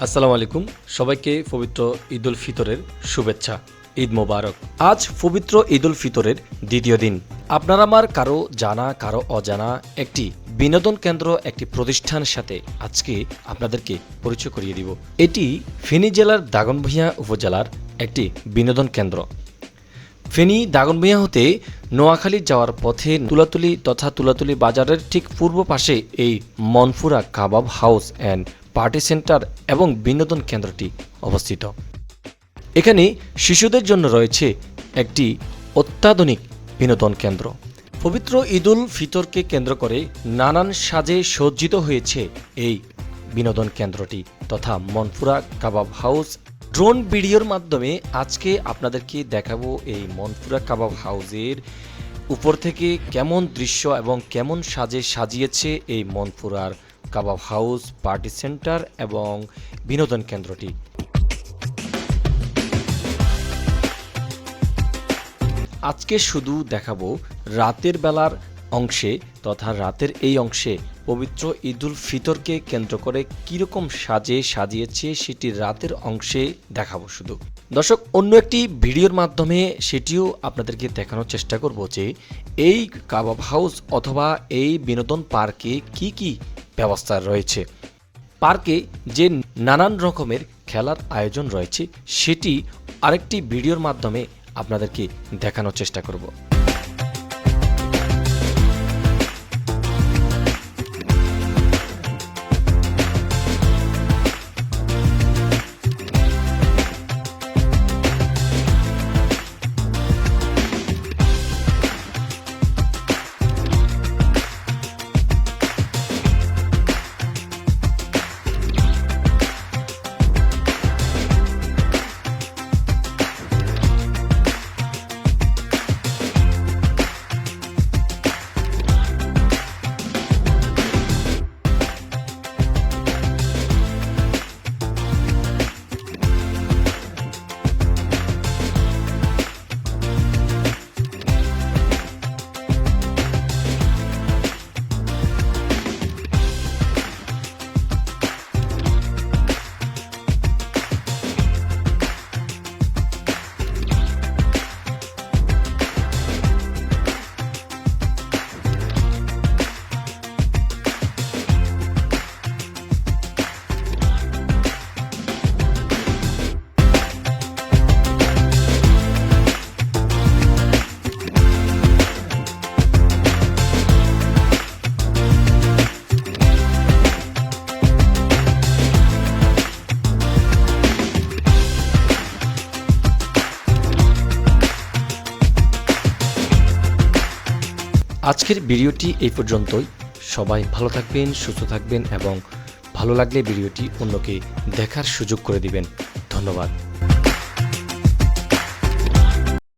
আসসালামু আলাইকুম। সবাইকে পবিত্র ঈদ উল ফিতরের শুভেচ্ছা। ঈদ মোবারক। আজ পবিত্র ঈদ উল ফিতরের দ্বিতীয় দিন। আপনার আমার কারো জানা কারো অজানা একটি বিনোদন কেন্দ্র, একটি প্রতিষ্ঠানের সাথে আজকে আপনাদেরকে পরিচয় করিয়ে দিব। এটি ফেনী জেলার দাগনভূঞা উপজেলার একটি বিনোদন কেন্দ্র। ফেনী দাগনভূঞা হতে নোয়াখালী যাওয়ার পথে তুলাতুলি বাজারের ঠিক পূর্ব পাশে এই মনফুরা কাবাব হাউস অ্যান্ড পার্টি সেন্টার এবং বিনোদন কেন্দ্রটি অবস্থিত। এখানে শিশুদের জন্য রয়েছে একটি অত্যাধুনিক বিনোদন কেন্দ্র। পবিত্র ঈদ উল ফিতরকে কেন্দ্র করে নানান সাজে সজ্জিত হয়েছে এই বিনোদন কেন্দ্রটি তথা মনফুরা কাবাব হাউস। ড্রোন ভিডিওর মাধ্যমে আজকে আপনাদেরকে দেখাবো এই মনফুরা কাবাব হাউসের উপর থেকে কেমন দৃশ্য এবং কেমন সাজে সাজিয়েছে এই মনফুরার কাবাব হাউস, পার্টি সেন্টার এবং বিনোদন কেন্দ্রটি। আজকে শুধু দেখাবো রাতের বেলার অংশে তথা রাতের এই অংশে পবিত্র ঈদ উল ফিতরকে কেন্দ্র করে কীরকম সাজে সাজিয়েছে সেটি রাতের অংশে দেখাবো শুধু। দর্শক, অন্য একটি ভিডিওর মাধ্যমে সেটিও আপনাদেরকে দেখানোর চেষ্টা করব যে এই কাবাব হাউস অথবা এই বিনোদন পার্কে কি কি ব্যবস্থা রয়েছে। পার্কে যে নানান রকমের খেলার আয়োজন রয়েছে সেটি আরেকটি ভিডিওর মাধ্যমে আপনাদেরকে দেখানোর চেষ্টা করব। আজকের ভিডিওটি এই পর্যন্তই। সবাই ভালো থাকবেন, সুস্থ থাকবেন এবং ভালো লাগলে ভিডিওটি অন্যকে দেখার সুযোগ করে দিবেন। ধন্যবাদ।